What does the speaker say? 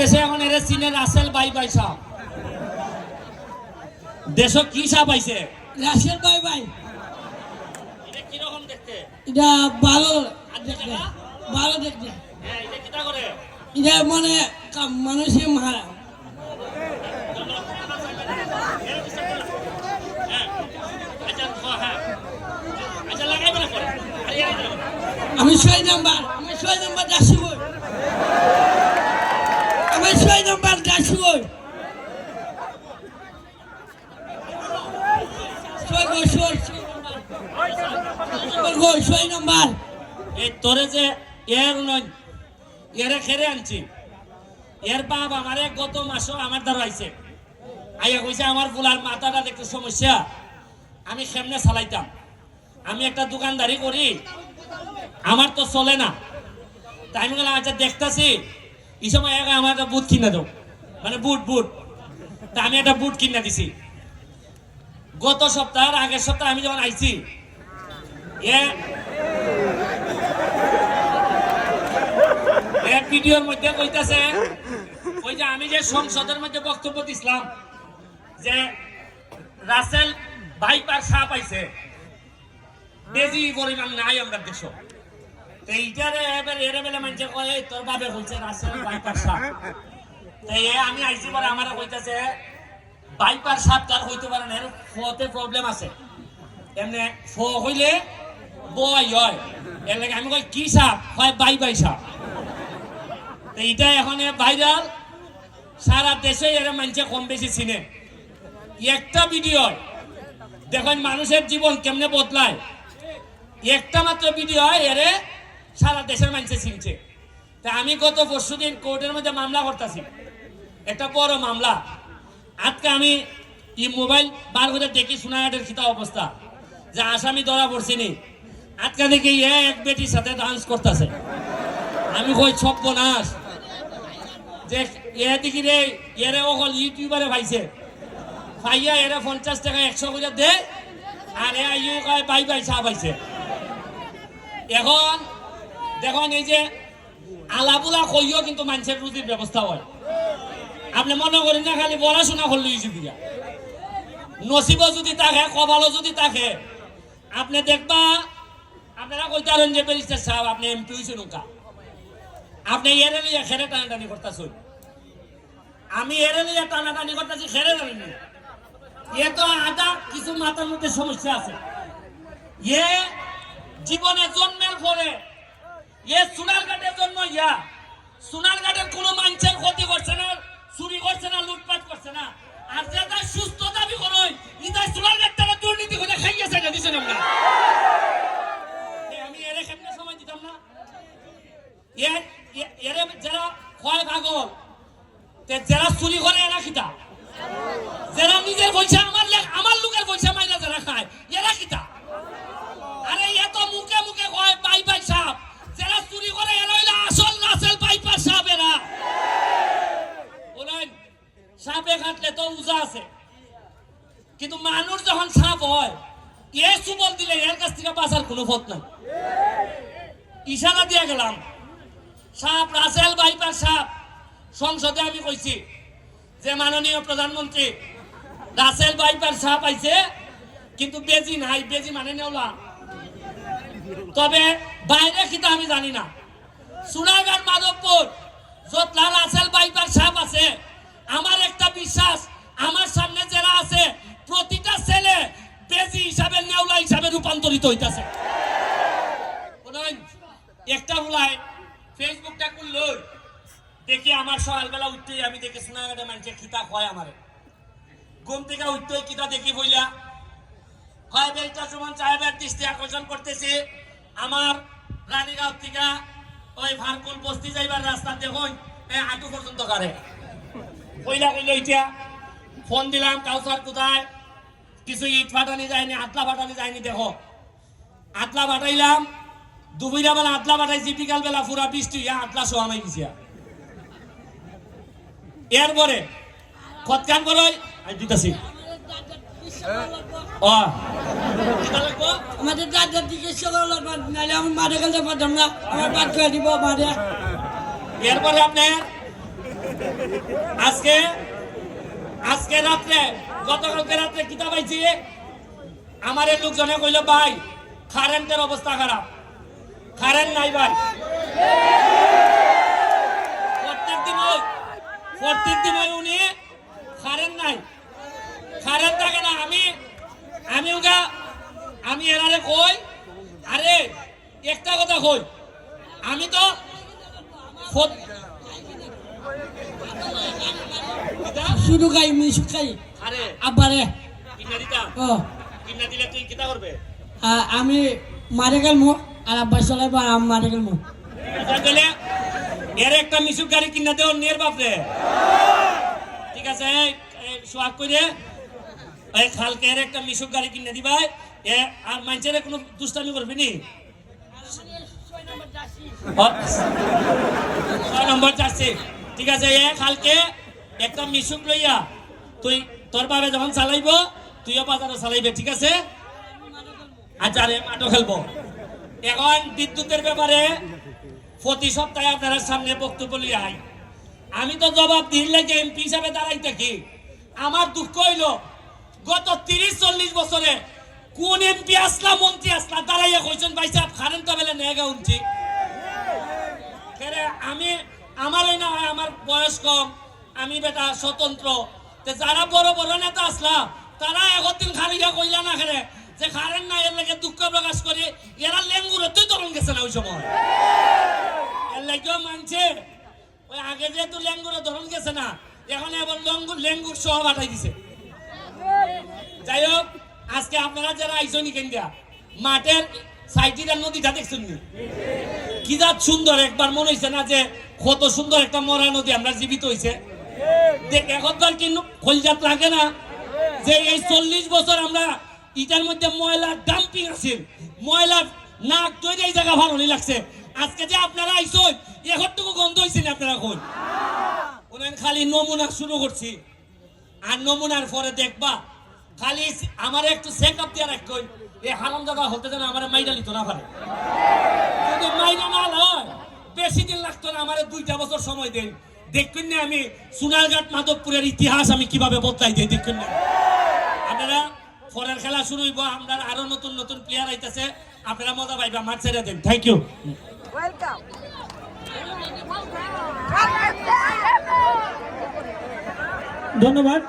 দেশে এখন এর চীনের রাসেল বাই বাই সাপ দেশ কি সাপ আইছে রাসেল বাই বাই এটা কি রকম দেখতে এটা ভালো দেখতে ভালো দেখতে হ্যাঁ এটা কিটা করে এটা মানে মানুষের মারা আচ্ছা লাগাইবে না পরে আমি 6 নাম্বার যাচ্ছি বই আমি 6 নাম্বার যাচ্ছি বই 6 নাম্বার এই তোরে যে এর নয় এরে খেরে আনছি এর বাপ আমারে গত মাসও আমার দ্বারা আইছে আইয়া কইছে আমার ফুলার মাথাটা দেখতে সমস্যা আমি কেমনে চালাইতাম আমি একটা দোকানদারি করি আমার তো চলে না তাই আমি বললাম আচ্ছা দেখতেছি এই সময় আমার একটা বুট কিনে দাও মানে বুট তা আমি একটা বুট কিনে দিছি গত সপ্তাহের আগের সপ্তাহে আমি যখন আইছি ভিডিওর মধ্যে কইতাছে ওই যে আমি যে সংসদের মধ্যে বক্তব্য দিছিলাম যে রাসেল ভাইপার সাপ আইছে বেশি পরিমাণ নাই আমরা দেশ এইটারে এবার এর বেলা মানছে কয় তোর বাবে হইছে রাসেল ভাইপার সাপ তাই আমি আইছি পরে আমার কইতাছে ভাইপার সাপ তার হইতে পারে না এর ফতে প্রবলেম আছে এমনি ফ হইলে বয় হয় এর লাগে আমি কই কি সাপ হয় বাই সাপ এইটা এখন ভাইরাল সারা দেশে এর মানছে কম বেশি চিনে একটা ভিডিও দেখেন মানুষের জীবন কেমনে বদলায় একটা মাত্র ভিডিও এরে সারা দেশের মানুষে চিনছে তা আমি গত পরশুদিন কোর্টের মধ্যে মামলা করতেছি একটা বড় মামলা আজকে আমি এই মোবাইল বার করে দেখি সোনাঘাটের খিতা অবস্থা যে আসামি ধরা পড়ছিনি আজকে দেখি এক বেটির সাথে ডান্স করতেছে আমি কই সর্বনাশ যে এ দেখি রে এরে অকল ইউটিউবারে পাইছে পাইয়া এরা 50 টাকা 100 করে দে আর ইউ কয় বাই সাপ পাইছে এখন দেখুন এই যে আলাপুলা কইও কিন্তু মানুষের রুজির ব্যবস্থা হয় আপনি মনে করেন না খালি পড়াশোনা করলে দিয়া নসিব যদি থাকে কপালও যদি থাকে আপনি দেখবা আপনারা কইতে পারেন যে ব্যারিস্টার সাহেব আপনি এমপি হয়েছেন নৌকা আপনি এরে লিয়ে খেরে টানাটানি করতেছেন আমি এরে লিয়ে টানাটানি করতেছি খেরে জানেন এ তো আদা কিছু মাথার মধ্যে সমস্যা আছে এ জীবনে জন্মের পরে এ সোনারঘাটের জন্ম সোনারঘাটের কোনো মানুষের ক্ষতি করছে না চুরি করছে না লুটপাট করছে না আর যেটা সুস্থ দাবি করো ইটা সোনারঘাট থেকে দুর্নীতি করে খাইয়েছে না দিছেন আমরা আমি এর কেমনে সময় দিতাম না এর যারা ক্ষয় পাগল যারা চুরি করে এরা খিতা যারা নিজের পয়সা আমার লোকের পয়সা মাইনা যারা খায় এরা কিতা আরে এত মুখে মুখে কয় বাই সাপ যারা চুরি করে এরা হইলো আসল রাসেল বাইপার সাপ এরা বলেন সাপে কাটলে তো উজা আছে কিন্তু মানুষ যখন সাপ হয় এ সুবল দিলে এর কাছ থেকে বাঁচার কোনো পথ নাই ইশারা দিয়ে গেলাম সাপ রাসেল বাইপার সাপ সংসদে আমি কইছি যে মাননীয় প্রধানমন্ত্রী রাসেল ভাইপার সাপ আইছে কিন্তু বেজি নাই বেজি মানে নেওলা তবে বাইরে কিতা আমি জানি না সোনারঘাট মাধবপুর যতলা রাসেল ভাইপার সাপ আছে আমার একটা বিশ্বাস আমার সামনে যারা আছে প্রতিটা ছেলে বেজি হিসাবে নেওলা হিসাবে রূপান্তরিত হইতাছে একটা বলায় ফেসবুকটা খুললো দেখি আমার সকালবেলা উঠতেই আমি দেখি সোনারঘাটে মানুষের খিতা হয় আমার ঘুম থেকে উঠতে কিতা দেখি বইলা হয় বেলটা সুমন সাহেবের দৃষ্টি আকর্ষণ করতেছে আমার রানীগাঁও থেকে ওই ভারকুল বস্তি যাইবার রাস্তা দেখুন আটু পর্যন্ত কারে কইলা কইলো এটা ফোন দিলাম কাউসার কোথায় কিছু ইট ফাটানি যায়নি আতলা ফাটানি যায়নি দেখো আতলা ফাটাইলাম দুপুরা বেলা আতলা ফাটাইছি বিকাল বেলা পুরা বৃষ্টি আতলা সোহামাই গেছি এরপরে খতকান করো আমি দিতেছি আমাদের দাদার দিকে নাহলে আমি মাঠে গেলে পারতাম না আমার বাদ করে দিব মাঠে এরপরে আপনার আজকে আজকে রাত্রে গতকালকে রাত্রে কিতাব পাইছি আমার এই লোকজনে কইল ভাই কারেন্টের অবস্থা খারাপ, কারেন্ট নাই ভাই। প্রত্যেক দিন উনি কারেন্ট নাই, কারেন্ট থাকে না। আমি এরারে কই, আরে একটা কথা কই, আমি তো শুধু খাই মিশুক খাই আরে আব্বারে কিনা দিতাম, ও কিনা দিলে তুই কিতা করবে? আমি মারে গেলমু আর আব্বা চলাইবো আর আমি মারে গেলমু। গেলে এর একটা মিশুক গাড়ি কিনা দেও নিয়ে বাপরে। ঠিক আছে সোয়াগ করে এই খালকে এর একটা মিশুক গাড়ি কিনে দিবা। আর মানুষের কোনো দুষ্টামি করবি নি। 6 নম্বর যাচ্ছে। ঠিক আছে কালকে একটা মিশুক লইয়া তুই তোর বাবে যখন চালাইব তুইও বাজারে চালাইবে। ঠিক আছে আচ্ছা রে মাঠও খেলবো। এখন বিদ্যুতের ব্যাপারে প্রতি সপ্তাহে আপনারা সামনে বক্তব্য লিয়ে আই। আমি তো জবাব দিলে যে এমপি হিসাবে দাঁড়াই থাকি। আমার দুঃখ হইল গত 30-40 বছরে কোন এমপি আসলা মন্ত্রী আসলা দাঁড়াইয়া কইছেন ভাই সাহেব কারেন্ট বেলে নেগা উঠছি। আমি আমার না হয় আমার বয়স কম, আমি বেটা স্বতন্ত্র। যারা বড় বড় নেতা আসলা তারা একদিন খালিয়া কইলা না খেলে যে কারেন্ট না এর লাগে দুঃখ প্রকাশ করে এরা লেঙ্গুর তুই তরণ গেছে না ওই সময়। এর লাগেও মানছে ওই আগে যেহেতু লেঙ্গুরে ধরন গেছে না এখন এবার লেঙ্গুর সহ বাটাই দিছে। যাই হোক আজকে আপনারা যারা আইসনি কেন্দ্রা মাঠের সাইটির নদীটা দেখছেন নি কি যা সুন্দর, একবার মনে হয়েছে না যে কত সুন্দর একটা মরা নদী আমরা জীবিত হয়েছে। একবার কিন্তু খোলজাত লাগে না যে এই 40 বছর আমরা ইটার মধ্যে ময়লার ডাম্পিং আছে, ময়লার নাক তৈরি এই জায়গা ভালো লাগছে। আজকে যে আপনারা আইসন এখনটুকু গন্ধ হয়েছে না আপনারা এখন ওনার খালি নমুনা শুরু করছি আর নমুনার পরে দেখবা খালি আমার একটু চেক আপ দিয়ে রাখ কই এই হারাম দাদা হতে যেন আমার মাইরা লিত না পারে। যদি মাইরা না হয় বেশি দিন লাগতো না, আমার 2টা বছর সময় দেন দেখবেন না আমি সোনারঘাট মাধবপুরের ইতিহাস আমি কিভাবে বদলাই দিই দেখবেন না। আপনারা পরের খেলা শুরু হইব, আমরা আরো নতুন নতুন প্লেয়ার আইতেছে, আপনারা মজা পাইবা। মাঠ ছেড়ে দেন। Thank you. ধন্যবাদ।